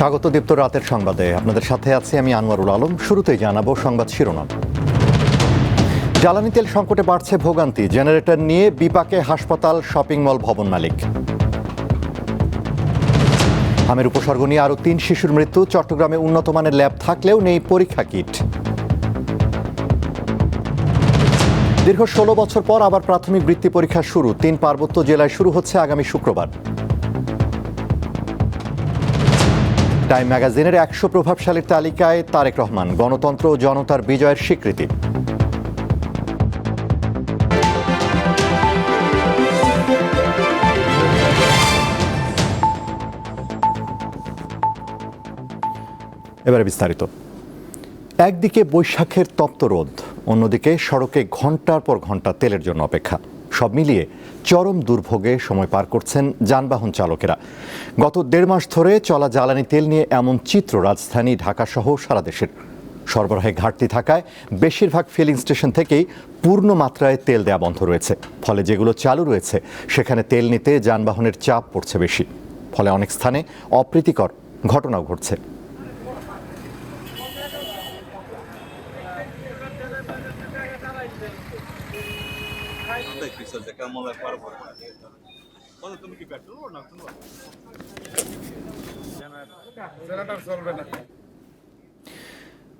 স্বাগত দীপ্ত রাতের সংবাদে আপনাদের সাথে আছি আমি আনোয়ারুল আলম। শুরুতেই জানাবো সংবাদ শিরোনাম। জ্বালানি তেল সংকটে বাড়ছে ভোগান্তি, জেনারেটর নিয়ে বিপাকে হাসপাতাল, শপিং মল ভবন মালিক। হামের উপসর্গ নিয়ে আরও 3 শিশুর মৃত্যু, চট্টগ্রামে উন্নত মানের ল্যাব থাকলেও নেই পরীক্ষা কিট। দীর্ঘ 16 বছর পর আবার প্রাথমিক বৃত্তি পরীক্ষা শুরু, 3 পার্বত্য জেলায় শুরু হচ্ছে আগামী শুক্রবার। টাইম ম্যাগাজিনের 100 প্রভাবশালীর তালিকায় তারেক রহমান, গণতন্ত্র ও জনতার বিজয়ের স্বীকৃতি। এবারে বিস্তারিত। একদিকে বৈশাখের তপ্ত রোদ, অন্যদিকে সড়কে ঘন্টার পর ঘন্টা তেলের জন্য অপেক্ষা। সব মিলিয়ে চরম দুর্ভোগে সময় পার করছেন যানবাহন চালকেরা। গত 1.5 মাস ধরে চলা জ্বালানি তেল নিয়ে এমন চিত্র রাজধানী ঢাকা সহ সারা দেশের। সরবরাহে ঘাটতি থাকায় বেশিরভাগ ফিলিং স্টেশন থেকেই পূর্ণ মাত্রায় তেল দেওয়া বন্ধ রয়েছে। ফলে যেগুলো চালু রয়েছে সেখানে তেল নিতে যানবাহনের চাপ পড়ছে বেশি। ফলে অনেক স্থানে অপ্রীতিকর ঘটনাও ঘটছে।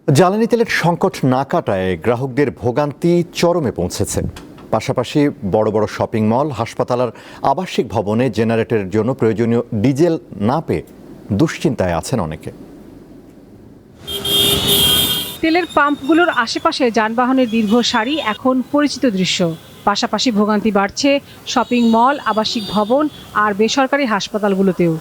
জ্বালানি তেলের সংকট না কাটায় গ্রাহকদের ভোগান্তি চরমে পৌঁছেছে। পাশাপাশি বড় বড় শপিং মল, হাসপাতাল আর আবাসিক ভবনে জেনারেটরের জন্য প্রয়োজনীয় ডিজেল না পেয়ে দুশ্চিন্তায় আছেন অনেকে। তেলের পাম্পগুলোর আশেপাশে যানবাহনের দীর্ঘ সারি এখন পরিচিত দৃশ্য। পাশাপাশি ভোগান্তি বাড়ছে শপিং মল, আবাসিক ভবন আর বেসরকারি হাসপাতালগুলোতেও।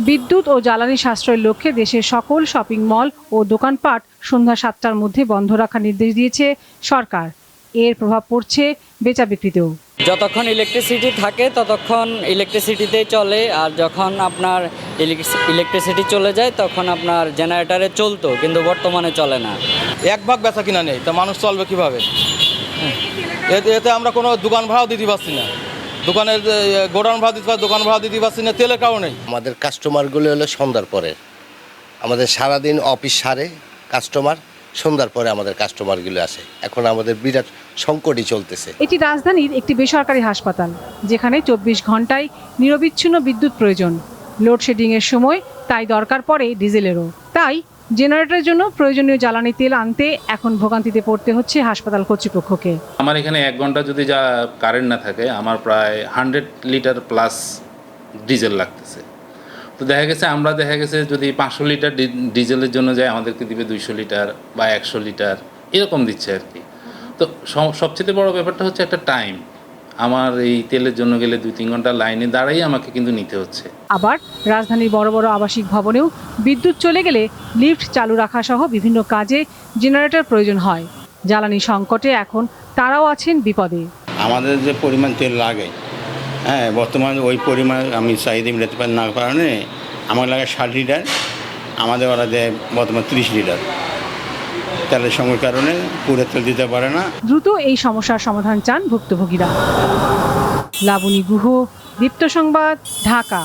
বিদ্যুৎ ও জ্বালানি সাশ্রয়ের লক্ষ্যে দেশের সকল শপিং মল ও দোকানপাট সন্ধ্যা 7টার মধ্যে বন্ধ রাখার নির্দেশ দিয়েছে সরকার। এর প্রভাব পড়ছে বেচা বিক্রিতেও। যতক্ষণ ইলেকট্রিসিটি থাকে ততক্ষণ ইলেকট্রিসিটিতেই চলে, আর যখন আপনার ইলেকট্রিসিটি চলে যায় তখন আপনার জেনারেটরে চলতো, কিন্তু বর্তমানে চলে না। এক ভাগ বেচা কিনা নেই, তো মানুষ চলবে কিভাবে? এতে আমরা কোনো দোকান ভাড়াও দিতে পারছি না, দোকানের গোডাউন ভাড়া দিতে পারছি, দোকান ভাড়া দিতে পারছি না, তেলের কারণে। আমাদের কাস্টমারগুলো হলো সন্ধ্যার পরে, আমাদের সারাদিন অফিস সারে কাস্টমার, সন্ধ্যার পরে আমাদের কাস্টমারগুলো আসে। এখন আমাদের বিরাট সংকটই চলতেছে। এটি রাজধানীর একটি বেসরকারি হাসপাতাল, যেখানে 24 ঘন্টায় নিরবিচ্ছিন্ন বিদ্যুৎ প্রয়োজন। লোডশেডিংয়ের সময় তাই দরকার পড়ে ডিজেলেরও। তাই জেনারেটরের জন্য প্রয়োজনীয় জ্বালানি তেল আনতে এখন ভোগান্তিতে পড়তে হচ্ছে হাসপাতাল কর্তৃপক্ষকে। আমার এখানে 1 ঘন্টা যদি যা কারেন্ট না থাকে, আমার প্রায় 100 লিটার প্লাস ডিজেল লাগতেছে। তো দেখা গেছে যদি 500 লিটার ডিজেলের জন্য যায়, আমাদেরকে দিবে 200 লিটার বা 100 লিটার এরকম দিচ্ছে আর কি। তো সবচেয়ে বড় ব্যাপারটা হচ্ছে একটা টাইম। আমার এই তেলের জন্য গেলে 2-3 ঘন্টা লাইনে দাঁড়াই আমাকে কিন্তু নিতে হচ্ছে। আবার রাজধানীর বড় বড় আবাসিক ভবনেও বিদ্যুৎ চলে গেলে লিফট চালু রাখা সহ বিভিন্ন কাজে জেনারেটর প্রয়োজন হয়। জ্বালানি সংকটে এখন তারাও আছেন বিপদে। আমাদের যে পরিমাণ তেল লাগে, বর্তমানে ওই পরিমাণ আমি চাহিদা মেটাতে পারি না কারণে আমার লাগে 60 লিটার, আমাদের ওরা দেয় বর্তমানে 30 লিটার। তেলের সময়ের কারণে পুরো তেল দিতে পারে না। দ্রুত এই সমস্যার সমাধান চান ভুক্তভোগীরা। লাবণী গুহ, দীপ্ত সংবাদ, ঢাকা।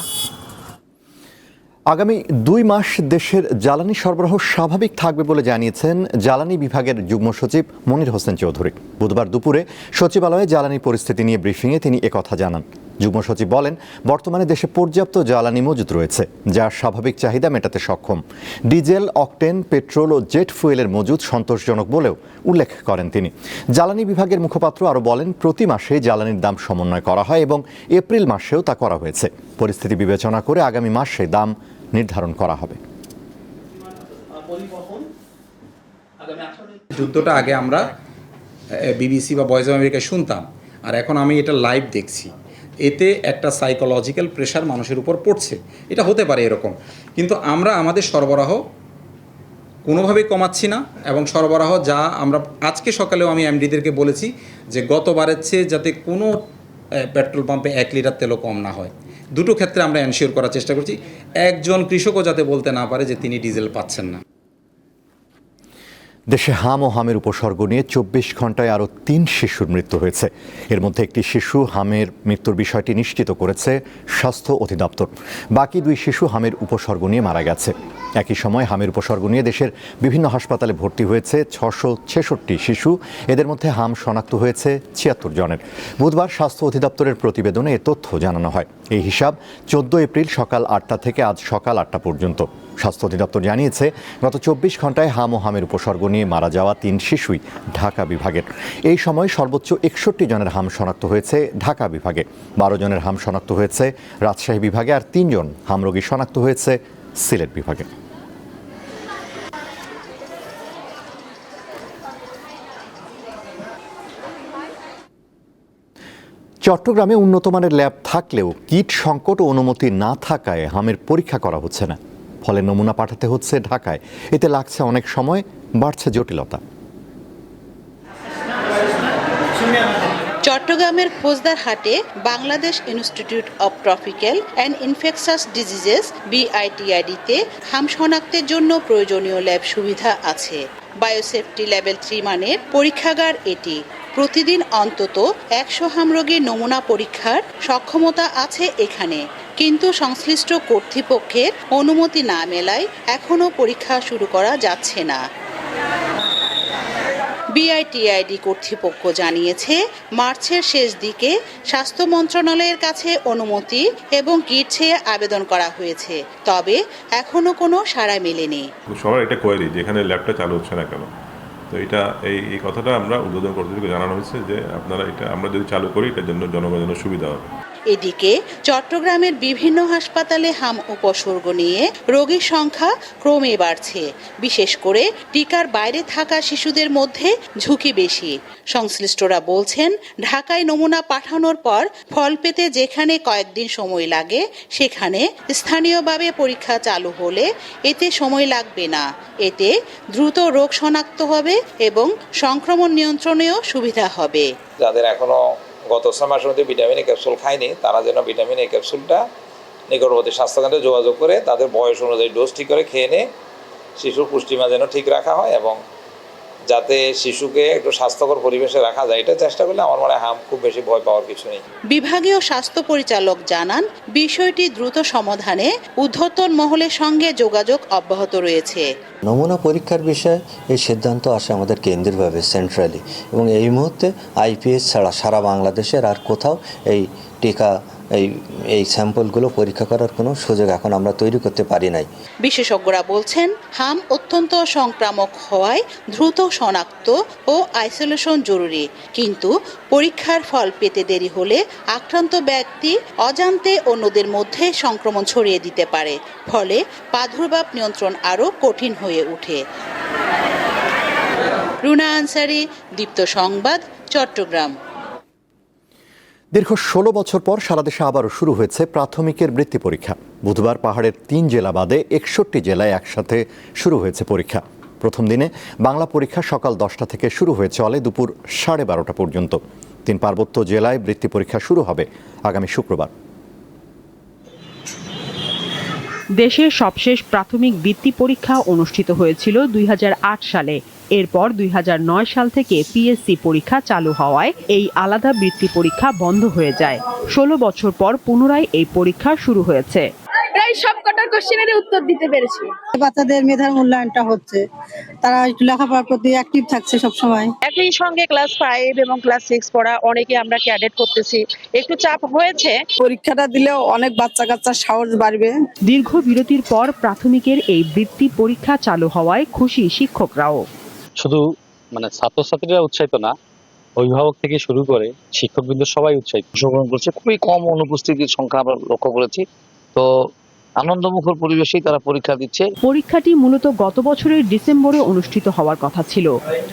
আগামী 2 মাস দেশের জ্বালানি সরবরাহ স্বাভাবিক থাকবে বলে জানিয়েছেন জ্বালানি বিভাগের যুগ্ম সচিব মনির হোসেন চৌধুরী। বুধবার দুপুরে সচিবালয়ে জ্বালানি পরিস্থিতি নিয়ে ব্রিফিংয়ে তিনি একথা জানান। যুগ্ম সচিব বলেন, বর্তমানে দেশে পর্যাপ্ত জ্বালানি মজুদ রয়েছে, যা স্বাভাবিক চাহিদা মেটাতে সক্ষম। ডিজেল, অকটেন, পেট্রোল ও জেট ফুয়েলের মজুদ সন্তোষজনক বলেও উল্লেখ করেন তিনি। জ্বালানি বিভাগের মুখপাত্র আরও বলেন, প্রতি মাসে জ্বালানির দাম সমন্বয় করা হয় এবং এপ্রিল মাসেও তা করা হয়েছে। পরিস্থিতি বিবেচনা করে আগামী মাসে দাম নির্ধারণ করা হবে। যুদ্ধটা আগে আমরা বিবিসি বা ভয়েস অফ আমেরিকায় শুনতাম, আর এখন আমি এটা লাইভ দেখছি। এতে একটা সাইকোলজিক্যাল প্রেশার মানুষের উপর পড়ছে। এটা হতে পারে এরকম, কিন্তু আমরা আমাদের সরবরাহ কোনোভাবেই কমাচ্ছি না, এবং সরবরাহ যা আমরা আজকে সকালেও আমি এমডিদেরকে বলেছি যে গতবারের চেয়ে যাতে কোনো পেট্রোল পাম্পে 1 লিটার তেলও কম না হয়। দুটো ক্ষেত্রে আমরা এনশিওর করার চেষ্টা করছি, একজন কৃষকও যাতে বলতে না পারে যে তিনি ডিজেল পাচ্ছেন না। দেশে হাম ও হামের উপসর্গ নিয়ে ২৪ ঘন্টায় আরও ৩ শিশুর মৃত্যু হয়েছে। এর মধ্যে একটি শিশু হামের মৃত্যুর বিষয়টি নিশ্চিত করেছে স্বাস্থ্য অধিদপ্তর। বাকি ২ শিশু হামের উপসর্গ নিয়ে মারা গেছে। একই সময় হামের উপসর্গ নিয়ে দেশের বিভিন্ন হাসপাতালে ভর্তি হয়েছে ৬৬৬ শিশু। এদের মধ্যে হাম শনাক্ত হয়েছে ৭৬ জনের। বুধবার স্বাস্থ্য অধিদপ্তরের প্রতিবেদনে এ তথ্য জানানো হয়। এই হিসাব ১৪ এপ্রিল সকাল ৮টা থেকে আজ সকাল ৮টা পর্যন্ত। স্বাস্থ্য অধিদপ্তর জানিয়েছে, গত ২৪ ঘন্টায় হাম ও হামের উপসর্গ নিয়ে মারা যাওয়া ৩ শিশুই ঢাকা বিভাগের। এই সময় সর্বোচ্চ ৬১ জনের হাম শনাক্ত হয়েছে ঢাকা বিভাগে, ১২ জনের হাম শনাক্ত হয়েছে রাজশাহী বিভাগে, আর ৩ জন হাম রোগী শনাক্ত হয়েছে সিলেট বিভাগে। চট্টগ্রামে উন্নতমানের ল্যাব থাকলেও কিট সংকট ও অনুমতি না থাকায় হামের পরীক্ষা করা হচ্ছে না। ফলে নমুনা পাঠাতে হচ্ছে ঢাকায়। এতে লাগছে অনেক সময়, বাড়ছে জটিলতা। চট্টগ্রামের ফৌজদারহাটে Bangladesh Institute of Tropical and Infectious Diseases BITID-তে হাম শনাক্তের জন্য প্রয়োজনীয় ল্যাব সুবিধা আছে। বায়োসেফটি লেভেল 3 মানের পরীক্ষাগার এটি। প্রতিদিন অন্তত ১০০ হাম রোগীর নমুনা পরীক্ষার সক্ষমতা আছে এখানে, কিন্তু সংশ্লিষ্ট কর্তৃপক্ষের অনুমতি না মেলায় এখনও পরীক্ষা শুরু করা যাচ্ছে না। BITID কর্তৃপক্ষ জানিয়েছে, মার্চের শেষ দিকে স্বাস্থ্য মন্ত্রণালয়ের কাছে অনুমতি এবং কিট চেয়ে আবেদন করা হয়েছে, তবে এখনো কোনো সাড়া মেলেনি। সবার এটা কোয়েরি যে এখানে ল্যাবটা চালু হচ্ছে না কেন। তো এটা এই কথাটা আমরা উদ্বোধন কর্তৃপক্ষকে জানানো হয়েছে যে আপনারা এটা আমরা যদি চালু করি এটার জন্য জনগণের সুবিধা হবে। এদিকে চট্টগ্রামের বিভিন্ন হাসপাতালে হাম উপসর্গ নিয়ে রোগীর সংখ্যা ক্রমে বাড়ছে। বিশেষ করে টিকার বাইরে থাকা শিশুদের মধ্যে ঝুঁকি বেশি। সংশ্লিষ্টরা বলছেন, ঢাকায় নমুনা পাঠানোর পর ফল পেতে যেখানে কয়েকদিন সময় লাগে, সেখানে স্থানীয়ভাবে পরীক্ষা চালু হলে এতে সময় লাগবে না। এতে দ্রুত রোগ শনাক্ত হবে এবং সংক্রমণ নিয়ন্ত্রণেও সুবিধা হবে। যাদের এখনো গত 6 মাসের মধ্যে ভিটামিন এ ক্যাপসুল খায়নি, তারা যেন ভিটামিন এ ক্যাপসুলটা নিকটবর্তী স্বাস্থ্যকেন্দ্রে যোগাযোগ করে তাদের বয়স অনুযায়ী ডোজ ঠিক করে খেয়ে নিয়ে শিশুর পুষ্টিমান যেন ঠিক রাখা হয় এবং যাতে শিশুকে একটু স্বাস্থ্যকর পরিবেশে রাখা যায়, এটা চেষ্টা করলে আমার মনে হয় হাম খুব বেশি ভয় পাওয়ার কিছু নেই। বিভাগীয় স্বাস্থ্য পরিচালক জানান, বিষয়টি দ্রুত সমাধানে ঊর্ধ্বতন মহলের সঙ্গে যোগাযোগ অব্যাহত রয়েছে। নমুনা পরীক্ষার বিষয়ে এই সিদ্ধান্ত আসে আমাদের কেন্দ্রীয়ভাবে, সেন্ট্রালি, এবং এই মুহূর্তে IPH ছাড়া সারা বাংলাদেশের আর কোথাও এই টিকা এই স্যাম্পলগুলো পরীক্ষা করার কোনো সুযোগ এখন আমরা তৈরি করতে পারি নাই। বিশেষজ্ঞরা বলছেন, হাম অত্যন্ত সংক্রামক হওয়ায় দ্রুত শনাক্ত ও আইসোলেশন জরুরি, কিন্তু পরীক্ষার ফল পেতে দেরি হলে আক্রান্ত ব্যক্তি অজান্তে অন্যদের মধ্যে সংক্রমণ ছড়িয়ে দিতে পারে। ফলে প্রাদুর্ভাব নিয়ন্ত্রণ আরও কঠিন হয়ে ওঠে। রুনা আনসারি, দীপ্ত সংবাদ, চট্টগ্রাম। দীর্ঘ ১৬ বছর পর সারা দেশে আবারও শুরু হয়েছে প্রাথমিকের বৃত্তি পরীক্ষা। বুধবার পাহাড়ের ৩ জেলা বাদে ৬১ জেলায় একসাথে শুরু হয়েছে পরীক্ষা। প্রথম দিনে বাংলা পরীক্ষা সকাল 10টা থেকে শুরু হয়ে চলে দুপুর 12:30 পর্যন্ত। ৩ পার্বত্য জেলায় বৃত্তি পরীক্ষা শুরু হবে আগামী শুক্রবার। দেশের সবশেষ প্রাথমিক বৃত্তি পরীক্ষা অনুষ্ঠিত হয়েছিল ২০০৮ সালে। এরপর ২০০৯ সাল থেকে PSC পরীক্ষা চালু হওয়ায় এই আলাদা বৃত্তি পরীক্ষা বন্ধ হয়ে যায়। ১৬ বছর পর পুনরায় এই পরীক্ষা শুরু হয়েছে। প্রায় সবকটা কোশ্চেনের উত্তর দিতে পেরেছি। বাচ্চাদের মেধার মূল্যায়নটা হচ্ছে, তারা একটু লেখাপড়ার প্রতি অ্যাক্টিভ থাকছে সব সময়। একই সঙ্গে ক্লাস 5 এবং ক্লাস 6 পড়া অনেকে আমরা ক্যাডেট করতেছি, একটু চাপ হয়েছে। পরীক্ষাটা দিলেও অনেক বাচ্চা কাচ্চার সাহস বাড়বে। দীর্ঘ বিরতির পর প্রাথমিকের এই বৃত্তি পরীক্ষা চালু হওয়ায় খুশি শিক্ষকরাও। শুধু ছাত্রছাত্রীরা উৎসাহিত না, অভিভাবক থেকে শুরু করে শিক্ষকবৃন্দ সবাই উৎসাহিত অংশগ্রহণ করছে। খুবই কম অনুপস্থিতির সংখ্যা আমরা লক্ষ্য করেছি। তো আনন্দমুখর পরিবেশেই তারা পরীক্ষা দিচ্ছে। পরীক্ষাটি মূলত গত বছরের ডিসেম্বরে অনুষ্ঠিত হওয়ার কথা ছিল,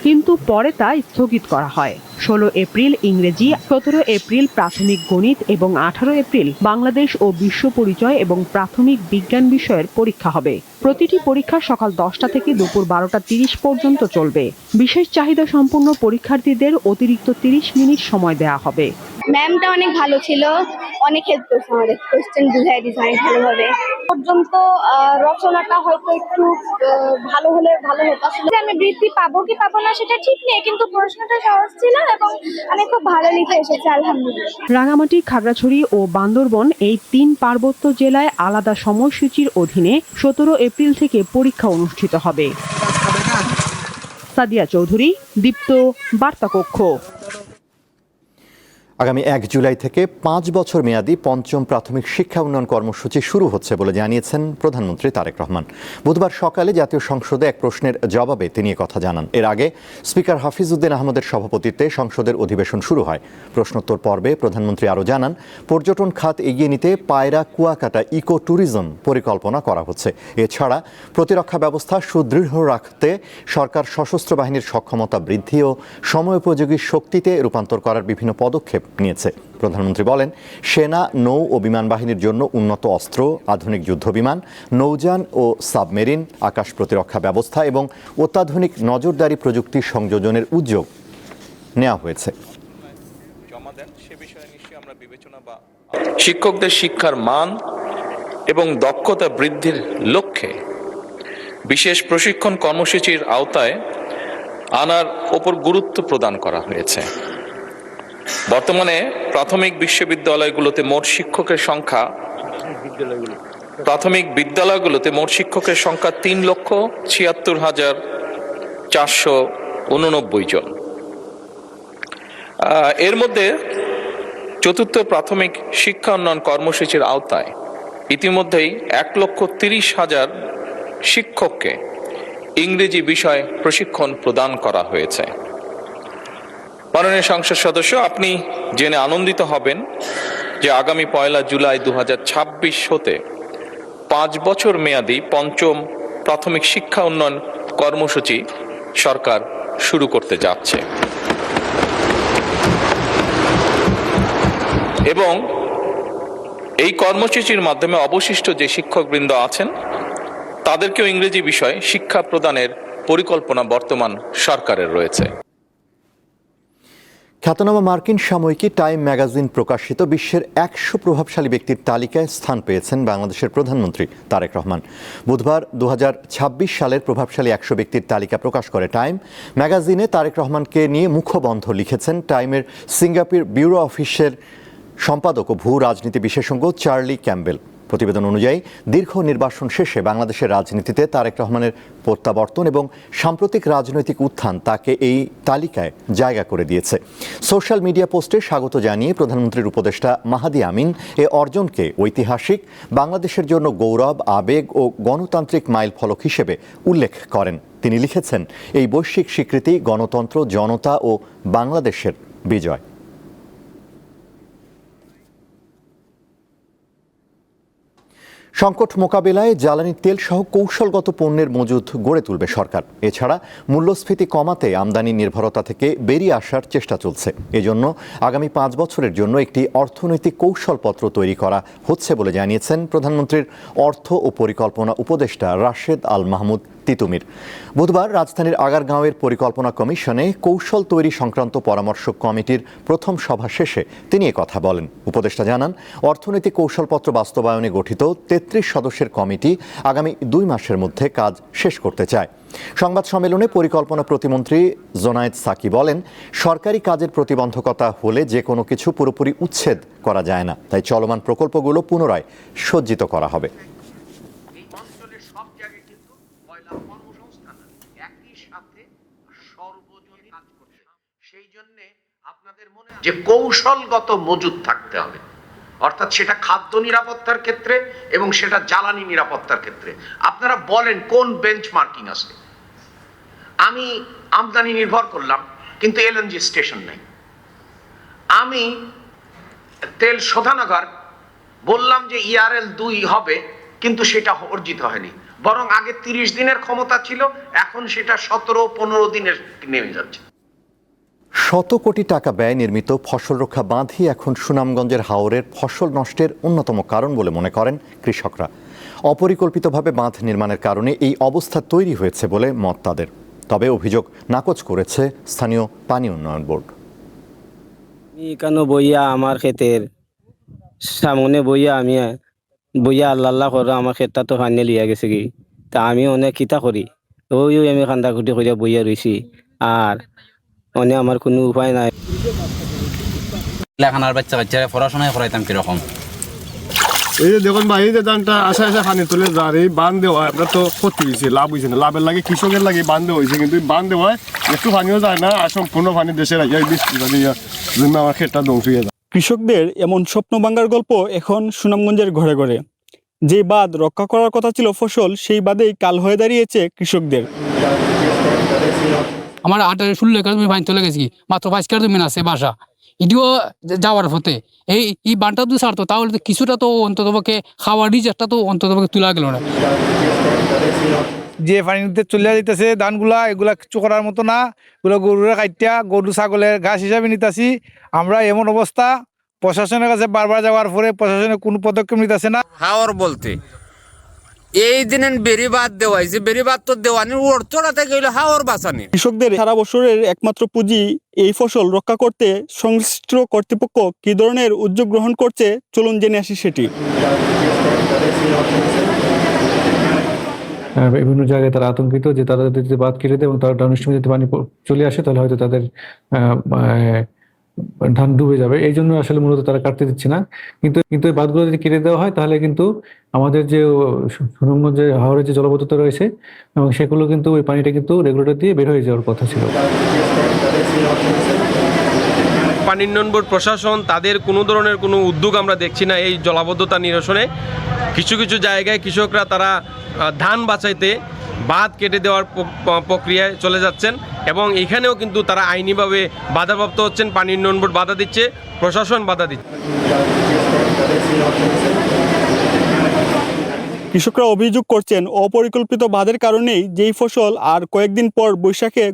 কিন্তু পরে তা স্থগিত করা হয়। 16 এপ্রিল ইংরেজি, 17 এপ্রিল প্রাথমিক গণিত এবং 18 এপ্রিল বাংলাদেশ ও বিশ্ব পরিচয় এবং প্রাথমিক বিজ্ঞান বিষয়ের পরীক্ষা হবে। প্রতিটি পরীক্ষা সকাল 10টা থেকে দুপুর 12:30 পর্যন্ত চলবে। বিশেষ চাহিদা সম্পন্ন পরীক্ষার্থীদের অতিরিক্ত 30 মিনিট সময় দেওয়া হবে। ম্যামটা অনেক ভালো ছিল, অনেক হেল্প করছে আমাদের, কোশ্চেন বুঝাই দিয়েছে অনেক ভালোভাবে। পর্যন্ত রচনাটা হয়তো একটু ভালো হলে ভালো হতো। আসলে আমি বৃত্তি পাবো কি পাবো না সেটা ঠিক নেই, কিন্তু প্রশ্নটা সহজ ছিল এবং আমি খুব ভালো লিখে এসেছি আলহামদুলিল্লাহ। রাঙামাটি, খাগড়াছড়ি ও বান্দরবন এই 3 পার্বত্য জেলায় আলাদা সময়সূচির অধীনে 17 এপ্রিল থেকে পরীক্ষা অনুষ্ঠিত হবে। সাদিয়া চৌধুরী, দীপ্ত, বার্তা কক্ষ। আগামী 1 জুলাই থেকে 5 বছর মেয়াদী পঞ্চম প্রাথমিক শিক্ষা উন্নয়ন কর্মসূচি শুরু হচ্ছে বলে জানিয়েছেন প্রধানমন্ত্রী তারেক রহমান। বুধবার সকালে জাতীয় সংসদে এক প্রশ্নের জবাবে তিনি কথা জানান। এর আগে স্পিকার হাফিজউদ্দিন আহমদের সভাপতিত্বে সংসদের অধিবেশন শুরু হয়। প্রশ্নোত্তর পর্বে প্রধানমন্ত্রী আরও জানান, পর্যটন খাত এগিয়ে নিতে পায়রা কুয়াকাটা ইকো ট্যুরিজম পরিকল্পনা করা হচ্ছে। এছাড়া প্রতিরক্ষা ব্যবস্থা সুদৃঢ় রাখতে সরকার সশস্ত্র বাহিনীর সক্ষমতা বৃদ্ধি ও সময়োপযোগী শক্তিতে রূপান্তর করার বিভিন্ন পদক্ষেপ নিয়েছে। প্রধানমন্ত্রী বলেন, সেনা, নৌ ও বিমান বাহিনীর জন্য উন্নত অস্ত্র, আধুনিক যুদ্ধবিমান, নৌযান ও সাবমেরিন, আকাশ প্রতিরক্ষা ব্যবস্থা এবং অত্যাধুনিক নজরদারি প্রযুক্তি সংযোজনের উদ্যোগ নেওয়া হয়েছে। শিক্ষকদের শিক্ষার মান এবং দক্ষতা বৃদ্ধির লক্ষ্যে বিশেষ প্রশিক্ষণ কর্মসূচির আওতায় আনার ওপর গুরুত্ব প্রদান করা হয়েছে। বর্তমানে প্রাথমিক বিদ্যালয়গুলোতে মোট শিক্ষকের সংখ্যা 3,76,489 জন। এর মধ্যে চতুর্থ প্রাথমিক শিক্ষা উন্নয়ন কর্মসূচির আওতায় ইতিমধ্যেই 1,30,000 শিক্ষককে ইংরেজি বিষয়ে প্রশিক্ষণ প্রদান করা হয়েছে। মাননীয় সংসদ সদস্য, আপনি জেনে আনন্দিত হবেন যে আগামী 1 জুলাই 2026 হতে 5 বছর মেয়াদী পঞ্চম প্রাথমিক শিক্ষা উন্নয়ন কর্মসূচি সরকার শুরু করতে যাচ্ছে এবং এই কর্মসূচির মাধ্যমে অবশিষ্ট যে শিক্ষকবৃন্দ আছেন তাদেরকেও ইংরেজি বিষয়ে শিক্ষা প্রদানের পরিকল্পনা বর্তমান সরকারের রয়েছে। খ্যাতনামা মার্কিন সাময়িকী টাইম ম্যাগাজিন প্রকাশিত বিশ্বের 100 প্রভাবশালী ব্যক্তির তালিকায় স্থান পেয়েছেন বাংলাদেশের প্রধানমন্ত্রী তারেক রহমান। বুধবার 2026 সালের প্রভাবশালী 100 ব্যক্তির তালিকা প্রকাশ করে টাইম ম্যাগাজিনে। তারেক রহমানকে নিয়ে মুখবন্ধ লিখেছেন টাইমের সিঙ্গাপুর ব্যুরো অফিসের সম্পাদক ও ভূ রাজনীতি বিশেষজ্ঞ চার্লি ক্যাম্বেল। প্রতিবেদন অনুযায়ী দীর্ঘ নির্বাসন শেষে বাংলাদেশের রাজনীতিতে তারেক রহমানের প্রত্যাবর্তন এবং সাম্প্রতিক রাজনৈতিক উত্থান তাকে এই তালিকায় জায়গা করে দিয়েছে। সোশ্যাল মিডিয়া পোস্টে স্বাগত জানিয়ে প্রধানমন্ত্রীর উপদেষ্টা মাহাদি আমিন এ অর্জনকে ঐতিহাসিক, বাংলাদেশের জন্য গৌরব, আবেগ ও গণতান্ত্রিক মাইলফলক হিসেবে উল্লেখ করেন। তিনি লিখেছেন, এই বৈশ্বিক স্বীকৃতি গণতন্ত্র, জনতা ও বাংলাদেশের বিজয়। সংকট মোকাবিলায় জ্বালানি তেল সহ কৌশলগত পণ্যের মজুদ গড়ে তুলবে সরকার। এছাড়া মূল্যস্ফীতি কমাতে আমদানি নির্ভরতা থেকে বেরিয়ে আসার চেষ্টা চলছে। এজন্য আগামী 5 বছরের জন্য একটি অর্থনৈতিক কৌশলপত্র তৈরি করা হচ্ছে বলে জানিয়েছেন প্রধানমন্ত্রীর অর্থ ও পরিকল্পনা উপদেষ্টা রাশেদ আল মাহমুদ তিতুমির। বুধবার রাজধানীর আগারগাঁওয়ের পরিকল্পনা কমিশনে কৌশল তৈরি সংক্রান্ত পরামর্শ কমিটির প্রথম সভা শেষে তিনি কথা বলেন। উপদেষ্টা জানান, অর্থনৈতিক কৌশলপত্র বাস্তবায়নে গঠিত 33 সদস্যের কমিটি আগামী 2 মাসের মধ্যে কাজ শেষ করতে চায়। সংবাদ সম্মেলনে পরিকল্পনা প্রতিমন্ত্রী জোনায়েদ সাকি বলেন, সরকারি কাজের প্রতিবন্ধকতা হলে যে কোনো কিছু পুরোপুরি উচ্ছেদ করা যায় না, তাই চলমান প্রকল্পগুলো পুনরায় সজ্জিত করা হবে। যে কৌশলগত মজুদ থাকতে হবে, অর্থাৎ সেটা খাদ্য নিরাপত্তার ক্ষেত্রে এবং সেটা জ্বালানি নিরাপত্তার ক্ষেত্রে। আপনারা বলেন কোন বেঞ্চমার্কিং আছে? আমি আমদানি নির্ভর করলাম কিন্তু এলএনজি স্টেশন নেই। আমি তেল শোধনাগার বললাম যে ERL 2 হবে কিন্তু সেটা অর্জিত হয়নি, বরং আগে 30 দিনের ক্ষমতা ছিল, এখন সেটা 17-15 দিনের নেমে যাচ্ছে। শত কোটি টাকা ব্যয় নির্মিত ফসল রক্ষা বাঁধই এখন সুনামগঞ্জের হাওরের ফসল নষ্টের অন্যতম কারণ বলে মনে করেন কৃষকরা। অপরিকল্পিতভাবে বাঁধ নির্মাণের কারণে এই অবস্থা তৈরি হয়েছে বলে মত তাদের। তবে অভিযোগ নাকচ করেছে স্থানীয় পানি উন্নয়ন বোর্ড। কেন বইয়া আমার ক্ষেতের সামনে বইয়া আমি বইয়া আল্লাহ আল্লাহ করে আমার ক্ষেতটা তো ফাইনাল লিয়া গেছে কি, তা আমি অনেক কিতা করি, ওই আমি কান্দাকুটি করিয়া বইয়া রয়েছি, আর অনেক আমার কোনো উপায় নাই। লেখানার বাচ্চা কাচ্চারা পড়াশোনায় করাইতাম কিরকম। এই যে দেখুন ভাই, এই যে ধানটা আশা আশা পানি তুলে যার এই বান দেওয়া আমরা তো ক্ষতি হয়েছে, লাভ হয়েছে না। লাভের লাগে কৃষকের লাগে বান দেওয়া হয়েছে, কিন্তু বান দেওয়ায় একটু পানিও যায় না, আর সম্পূর্ণ পানি দেশে রাখি বৃষ্টি পানি জন্য আমার ক্ষেতটা ধ্বংস হয়ে যায়। কৃষকদের এমন স্বপ্ন ভাঙার গল্প এখন সুনামগঞ্জের ঘরে ঘরে। যে বাঁধ রক্ষা করার কথা ছিল ফসল, সেই বাঁধেই কাল হয়ে দাঁড়িয়েছে কৃষকদের। আমার 18-16 একর জমি পানি চলে গেছি, মাত্র 5 একর জমি আছে বাসা, এটিও যাওয়ার পথে। এই বানটা যদি ছাড়তো তাহলে তো কিছুটা তো অন্ততপক্ষে খাওয়ার রিজার্ভটা তো অন্ততপক্ষে তোলা গেল না। যে পানিতে চলে যেতেছে ধানগুলা, এগুলা কিছু করার মতো না, এগুলো গরুরা কাটিয়া গরু ছাগলের ঘাস হিসাবে নিতেছি আমরা। এমন অবস্থা, প্রশাসনের কাছে বারবার যাওয়ার পরে প্রশাসনের কোনো পদক্ষেপ নিতেছে না। হাওর বলতে এই দিনের বেরিবাদ দেওয়াইছে, বেরিবাদ তো দেওয়ানি অর্থটা থেকে হাওর বাঁচানি। কৃষকদের সারা বছরের একমাত্র পুঁজি এই ফসল রক্ষা করতে সংশ্লিষ্ট কর্তৃপক্ষ কি ধরনের উদ্যোগ গ্রহণ করছে, চলুন জেনে আসি সেটি। বিভিন্ন জায়গায় তারা আতঙ্কিত যে তারা যদি বাঁধ কেটে দেয় এবং তার ডাউন স্ট্রিমে যদি পানি চলে আসে, তাহলে হয়তো তাদের ধান ডুবে যাবে। এই জন্য আসলে মূলত তারা কাটতে দিচ্ছে না। কিন্তু এই বাঁধগুলো যদি কেটে দেওয়া হয়, তাহলে কিন্তু আমাদের যে সুনামগঞ্জে হাওরের যে জলবদ্ধতা রয়েছে এবং সেগুলো কিন্তু ওই পানিটা কিন্তু রেগুলেটর দিয়ে বের হয়ে যাওয়ার কথা ছিল। পানি উন্নয়ন বোর্ড প্রশাসন তাদের কোনো ধরনের কোনো উদ্যোগ আমরা দেখছি না এই জলাবদ্ধতা নিরসনে। কিছু কিছু জায়গায় কৃষকরা তারা ধান বাঁচাইতে বাঁধ কেটে দেওয়ার প্রক্রিয়ায় চলে যাচ্ছেন এবং এখানেও কিন্তু তারা আইনিভাবে বাধাপ্রাপ্ত হচ্ছেন। পানি উন্নয়ন বোর্ড বাধা দিচ্ছে, প্রশাসন বাধা দিচ্ছে। কৃষকরা অভিযোগ করছেন অপরিকল্পিত বাঁধের কারণেই যেই ফসল আর কয়েকদিন পর বৈশাখে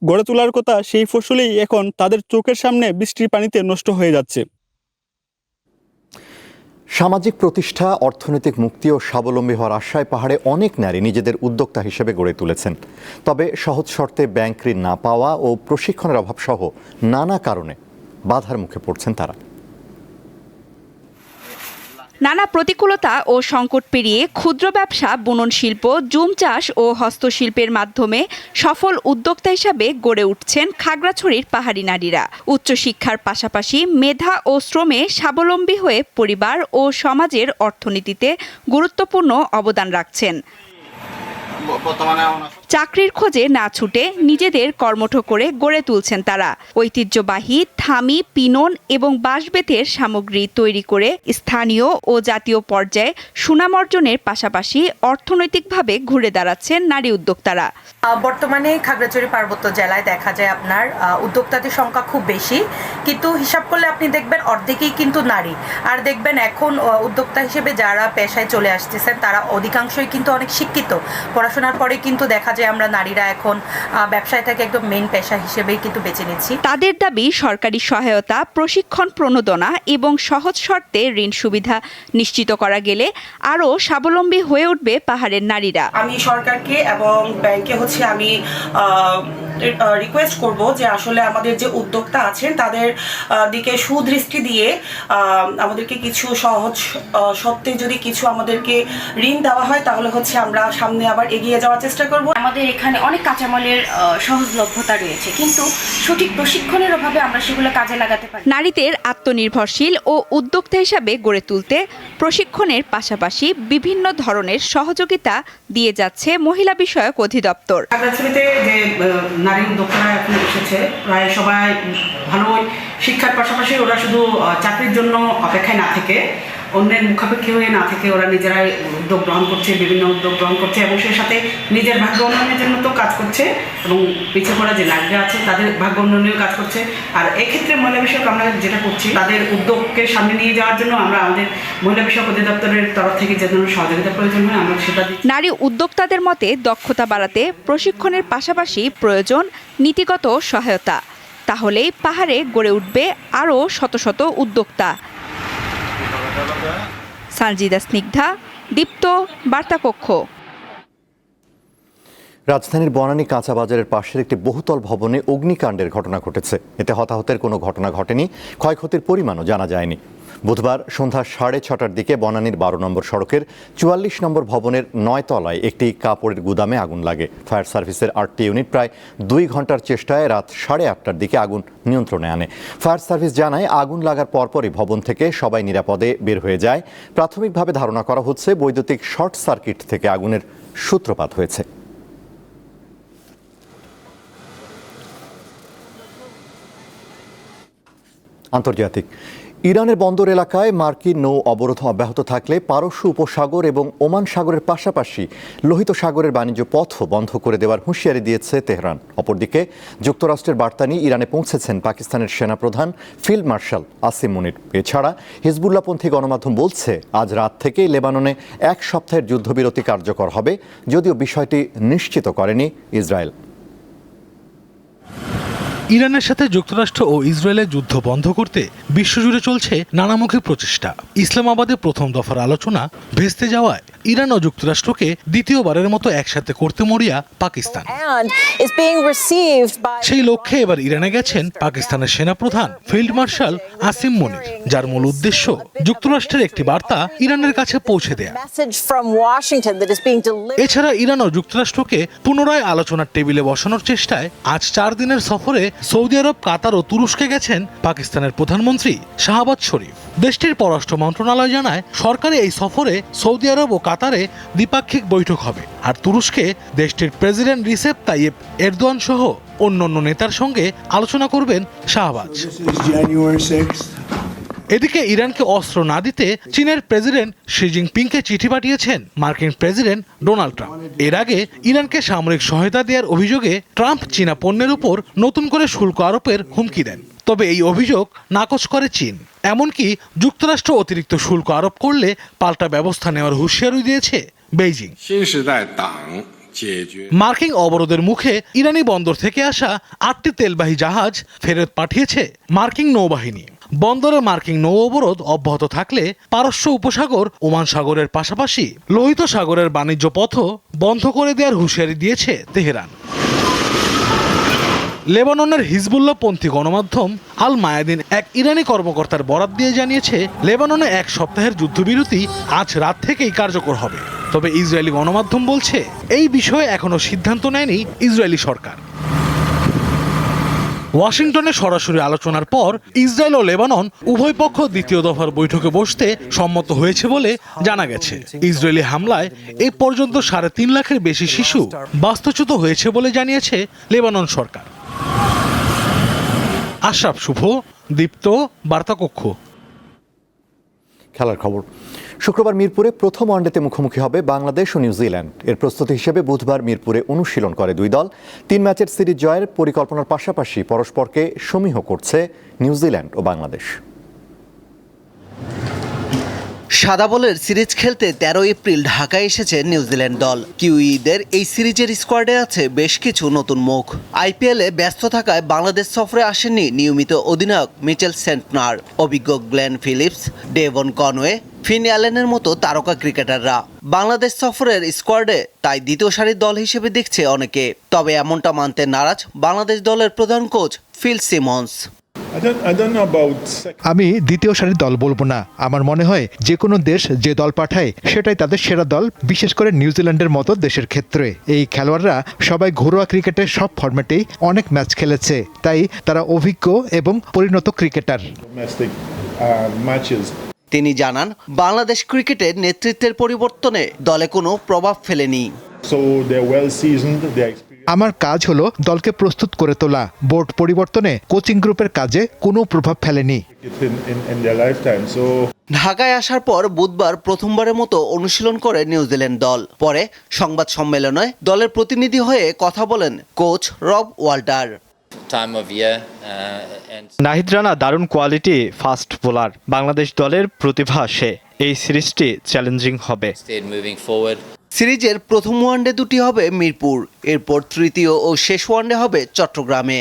গড়ে তোলার কথা, সেই ফসলেই এখন তাদের চোখের সামনে বৃষ্টির পানিতে নষ্ট হয়ে যাচ্ছে। সামাজিক প্রতিষ্ঠা, অর্থনৈতিক মুক্তি ও স্বাবলম্বী হওয়ার আশায় পাহাড়ে অনেক নারী নিজেদের উদ্যোক্তা হিসেবে গড়ে তুলেছেন। তবে সহজ শর্তে ব্যাংক ঋণ না পাওয়া ও প্রশিক্ষণের অভাব সহ নানা কারণে বাধার মুখে পড়ছেন তারা। নানা প্রতিকূলতা ও সংকট পেরিয়ে ক্ষুদ্র ব্যবসা, বুনন শিল্প, জুম চাষ ও হস্তশিল্পের মাধ্যমে সফল উদ্যোক্তা হিসাবে গড়ে উঠছেন খাগড়াছড়ির পাহাড়ি নারীরা। উচ্চশিক্ষার পাশাপাশি মেধা ও শ্রমে স্বাবলম্বী হয়ে পরিবার ও সমাজের অর্থনীতিতে গুরুত্বপূর্ণ অবদান রাখছেন। চাকরির খোঁজে না ছুটে নিজেদের কর্মঠ করে গড়ে তুলছেন তারা। ঐতিহ্যবাহী থামি, পিনন এবং বাঁশ-বেতের সামগ্রী তৈরি করে স্থানীয় ও জাতীয় পর্যায়ে সুনাম অর্জনের পাশাপাশি অর্থনৈতিকভাবে ঘুরে দাঁড়াচ্ছেন নারী উদ্যোক্তারা। বর্তমানে খাগড়াছড়ি পার্বত্য জেলায় দেখা যায় আপনার উদ্যোক্তাদের সংখ্যা খুব বেশি, কিন্তু হিসাব করলে আপনি দেখবেন অর্ধেকই কিন্তু নারী। আর দেখবেন এখন উদ্যোক্তা হিসেবে যারা পেশায় চলে আসতেছেন তারা অধিকাংশই কিন্তু অনেক শিক্ষিত। পড়াশোনার পরে কিন্তু দেখা যায় আমরা নারীরা এখন ব্যবসায়টাকে একদম মেইন পেশা হিসেবেই কিন্তু বেছে নিচ্ছি। তাদের দাবি সরকারি সহায়তা, প্রশিক্ষণ প্রণোদনা এবং সহজ শর্তে ঋণ সুবিধা নিশ্চিত করা গেলে আরও স্বাবলম্বী হয়ে উঠবে পাহাড়ের নারীরা। আমি সরকারকে এবং ব্যাংকে আমি রিকোয়েস্ট করব যে আসলে আমাদের যে উদ্যোক্তা আছেন তাদের দিকে সুদৃষ্টি দিয়ে আমাদেরকে কিছু সহজ শর্তে যদি কিছু আমাদেরকে ঋণ দেওয়া হয়, তাহলে আমরা সামনে আবার এগিয়ে যাওয়ার চেষ্টা করব। আমাদের এখানে অনেক কাঁচামালের সহজলভ্যতা রয়েছে, কিন্তু সঠিক প্রশিক্ষণের অভাবে আমরা সেগুলো কাজে লাগাতে পারি। নারীদের আত্মনির্ভরশীল ও উদ্যোক্তা হিসাবে গড়ে তুলতে প্রশিক্ষণের পাশাপাশি বিভিন্ন ধরনের সহযোগিতা দিয়ে যাচ্ছে মহিলা বিষয়ক অধিদপ্তর। খাগড়াছড়িতে যে নারী উদ্যোক্তারা এখন এসেছে, প্রায় সবাই ভালো শিক্ষার পাশাপাশি ওরা শুধু চাকরির জন্য অপেক্ষায় না থেকে, অন্যের মুখাপেক্ষী হয়ে না থেকে ওরা নিজেরাই উদ্যোগ গ্রহণ করছে, বিভিন্ন উদ্যোগ গ্রহণ করছে এবং সেই সাথে নিজের ভাগ্য উন্নয়নের জন্য তো কাজ করছে এবং পিছিয়ে পড়া যে নারীরা আছে তাদের ভাগ্য উন্নয়নেও কাজ করছে। আর এক্ষেত্রে মহিলা বিষয়ক আমরা যেটা করছি, তাদের উদ্যোগকে সামনে নিয়ে যাওয়ার জন্য আমরা আমাদের মহিলা বিষয়ক অধিদপ্তরের তরফ থেকে যে ধরনের সহযোগিতা প্রয়োজন হয় আমরা সেটা দিচ্ছি। নারী উদ্যোক্তাদের মতে দক্ষতা বাড়াতে প্রশিক্ষণের পাশাপাশি প্রয়োজন নীতিগত সহায়তা। তাহলেই পাহাড়ে গড়ে উঠবে আরও শত শত উদ্যোক্তা। সানজিদা স্নিগ্ধা, দীপ্ত, বার্তাকক্ষ। রাজধানীর বনানী কাঁচা বাজারের পাশের একটি বহুতল ভবনে অগ্নিকাণ্ডের ঘটনা ঘটেছে। এতে হতাহতের কোনো ঘটনা ঘটেনি, ক্ষয়ক্ষতির পরিমাণও জানা যায়নি। বুধবার সন্ধ্যা 6:30টার দিকে বনানীর 12 নম্বর সড়কের 44 নম্বর ভবনের 9 তলায় একটি কাপড়ের গুদামে আগুন লাগে। ফায়ার সার্ভিসের 8টি ইউনিট প্রায় 2 ঘন্টার চেষ্টায় রাত 8:30টার দিকে আগুন নিয়ন্ত্রণে আনে। ফায়ার সার্ভিস জানায়, আগুন লাগার পরপরই ভবন থেকে সবাই নিরাপদে বের হয়ে যায়। প্রাথমিকভাবে ধারণা করা হচ্ছে বৈদ্যুতিক শর্ট সার্কিট থেকে আগুনের সূত্রপাত হয়েছে। আন্তর্জাতিক। ইরানের বন্দর এলাকায় মার্কিন নৌ অবরোধ অব্যাহত থাকলে পারস্য উপসাগর এবং ওমান সাগরের পাশাপাশি লোহিত সাগরের বাণিজ্য পথ বন্ধ করে দেওয়ার হুঁশিয়ারি দিয়েছে তেহরান। অপরদিকে যুক্তরাষ্ট্রের বার্তা নিয়ে ইরানে পৌঁছেছেন পাকিস্তানের সেনাপ্রধান ফিল্ড মার্শাল আসিম মুনির। এছাড়া হিজবুল্লাহপন্থী গণমাধ্যম বলছে, আজ রাত থেকেই লেবাননে 1 সপ্তাহের যুদ্ধবিরতি কার্যকর হবে, যদিও বিষয়টি নিশ্চিত করেনি ইসরায়েল। ইরানের সাথে যুক্তরাষ্ট্র ও ইসরায়েলের যুদ্ধ বন্ধ করতে বিশ্বজুড়ে চলছে নানামুখী প্রচেষ্টা। ইসলামাবাদে প্রথম দফার আলোচনা ভেস্তে যাওয়ায় ইরান ও যুক্তরাষ্ট্রকে দ্বিতীয়বারের মতো একসাথে করতে মরিয়া পাকিস্তান। সেই লক্ষ্যে এবার ইরানে গেছেন পাকিস্তানের সেনাপ্রধান ফিল্ড মার্শাল আসিম মুনির, যার মূল উদ্দেশ্য যুক্তরাষ্ট্রের একটি বার্তা ইরানের কাছে পৌঁছে দেয়া। এছাড়া ইরান ও যুক্তরাষ্ট্রকে পুনরায় আলোচনার টেবিলে বসানোর চেষ্টায় আজ 4 দিনের সফরে সৌদি আরব, কাতার ও তুরস্কে গেছেন পাকিস্তানের প্রধানমন্ত্রী শাহবাজ শরীফ। দেশটির পররাষ্ট্র মন্ত্রণালয় জানায়, সরকারি এই সফরে সৌদি আরব ও কাতারে দ্বিপাক্ষিক বৈঠক হবে, আর তুরস্কে দেশটির প্রেসিডেন্ট রিসেপ তাইয়েপ এরদোয়ান সহ অন্যান্য নেতার সঙ্গে আলোচনা করবেন শাহবাজ। এদিকে ইরানকে অস্ত্র না দিতে চীনের প্রেসিডেন্ট শি জিনপিংকে চিঠি পাঠিয়েছেন মার্কিন প্রেসিডেন্ট ডোনাল্ড ট্রাম্প। এর আগে ইরানকে সামরিক সহায়তা দেওয়ার অভিযোগে ট্রাম্প চীনা পণ্যের উপর নতুন করে শুল্ক আরোপের হুমকি দেন। তবে এই অভিযোগ নাকচ করে চীন। এমনকি যুক্তরাষ্ট্র অতিরিক্ত শুল্ক আরোপ করলে পাল্টা ব্যবস্থা নেওয়ার হুঁশিয়ারি দিয়েছে বেইজিং। মার্কিন অবরোধের মুখে ইরানি বন্দর থেকে আসা 8টি তেলবাহী জাহাজ ফেরত পাঠিয়েছে মার্কিন নৌবাহিনী। বন্দরে মার্কিন নৌ অবরোধ অব্যাহত থাকলে পারস্য উপসাগর, ওমান সাগরের পাশাপাশি লোহিত সাগরের বাণিজ্য পথও বন্ধ করে দেওয়ার হুঁশিয়ারি দিয়েছে তেহরান। লেবাননের হিজবুল্লাহপন্থী গণমাধ্যম আল মায়াদিন এক ইরানি কর্মকর্তার বরাত দিয়ে জানিয়েছে, লেবাননে 1 সপ্তাহের যুদ্ধবিরতি আজ রাত থেকেই কার্যকর হবে। তবে ইসরায়েলি গণমাধ্যম বলছে, এই বিষয়ে এখনো সিদ্ধান্ত নেয়নি ইসরায়েলি সরকার। ওয়াশিংটনে সরাসরি আলোচনার পর ইসরায়েল ও লেবানন উভয় পক্ষ দ্বিতীয় দফার বৈঠকে বসতে সম্মত হয়েছে বলে জানা গেছে। ইসরায়েলি হামলায় এ পর্যন্ত 3.5 লাখের বেশি শিশু বাস্তুচ্যুত হয়েছে বলে জানিয়েছে লেবানন সরকার। আশরাফ শুভ, দীপ্ত, বার্তাকক্ষ। খেলার খবর। শুক্রবার মিরপুরে প্রথম ওয়ানডেতে মুখোমুখি হবে বাংলাদেশ ও নিউজিল্যান্ড। এর প্রস্তুতি হিসেবে বুধবার মিরপুরে অনুশীলন করে 2 দল। 3 ম্যাচের সিরিজ জয়ের পরিকল্পনার পাশাপাশি পরস্পরকে সমীহ করছে নিউজিল্যান্ড ও বাংলাদেশ। সাদা বলের সিরিজ খেলতে 13 এপ্রিল ঢাকায় এসেছে নিউজিল্যান্ড দল। কিউইদের এই সিরিজের স্কোয়াডে আছে বেশ কিছু নতুন মুখ। আইপিএলে ব্যস্ত থাকায় বাংলাদেশ সফরে আসেননি নিয়মিত অধিনায়ক মিচেল সেন্টনার, অভিজ্ঞ গ্লেন ফিলিপস, ডেভন কনওয়ে, ফিন অ্যালেনের মতো তারকা ক্রিকেটাররা। বাংলাদেশ সফরের স্কোয়াডে তাই দ্বিতীয় সারির দল হিসেবে দেখছে অনেকে। তবে এমনটা মানতে নারাজ বাংলাদেশ দলের প্রধান কোচ ফিল সিমন্স। আমি দ্বিতীয় সারির দল বলবো না। আমার মনে হয় যে কোনো দেশ যে দল পাঠায় সেটাই তাদের সেরা দল, বিশেষ করে নিউজিল্যান্ডের মতো দেশের ক্ষেত্রে। এই খেলোয়াড়রা সবাই ঘরোয়া ক্রিকেটের সব ফরম্যাটেই অনেক ম্যাচ খেলেছে, তাই তারা অভিজ্ঞ এবং পরিণত ক্রিকেটার। তিনি জানান, বাংলাদেশ ক্রিকেটের নেতৃত্বের পরিবর্তনে দলে কোনো প্রভাব ফেলেনি। আমার কাজ হলো দলকে প্রস্তুত করে তোলা। বোর্ড পরিবর্তনে কোচিং গ্রুপের কাজে কোনো প্রভাব ফেলেনি। ঢাকায় আসার পর বুধবার প্রথমবারের মতো অনুশীলন করে নিউজিল্যান্ড দল। পরে সংবাদ সম্মেলনে দলের প্রতিনিধি হয়ে কথা বলেন কোচ রব ওয়াল্টার। নাহিদ রানা দারুণ কোয়ালিটি ফাস্ট বোলার। বাংলাদেশ দলের প্রতিভা সে। এই সিরিজটি চ্যালেঞ্জিং হবে। সিরিজের প্রথম ওয়ানডে 2টি হবে মিরপুর, এরপর তৃতীয় ও শেষ ওয়ানডে হবে চট্টগ্রামে।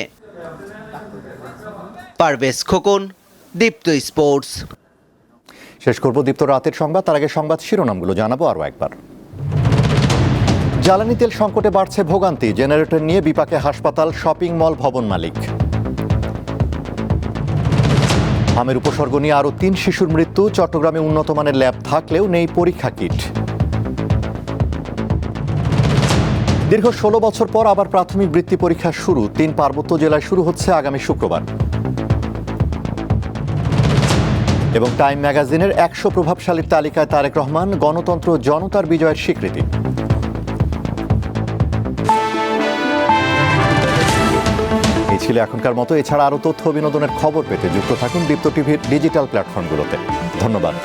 পারভেজ খোকন, দীপ্ত স্পোর্টস। শেষ করব দীপ্ত রাতের সংবাদ। তার আগে সংবাদ শিরোনামগুলো জানাবো আরও একবার। জ্বালানি তেল সংকটে বাড়ছে ভোগান্তি। জেনারেটর নিয়ে বিপাকে হাসপাতাল, শপিং মল ভবন মালিক। আমের উপসর্গ নিয়ে আরও 3 শিশুর মৃত্যু। চট্টগ্রামে উন্নত মানের ল্যাব থাকলেও নেই পরীক্ষা কিট। দীর্ঘ 16 বছর পর আবার প্রাথমিক বৃত্তি পরীক্ষা শুরু। 3 পার্বত্য জেলায় শুরু হচ্ছে আগামী শুক্রবার। এবং টাইম ম্যাগাজিনের 100 প্রভাবশালীর তালিকায় তারেক রহমান, গণতন্ত্র জনতার বিজয়ের স্বীকৃতি। এই ছিল এখনকার মতো। এছাড়া আরও তথ্য বিনোদনের খবর পেতে যুক্ত থাকুন দীপ্ত টিভির ডিজিটাল প্ল্যাটফর্মগুলোতে। ধন্যবাদ।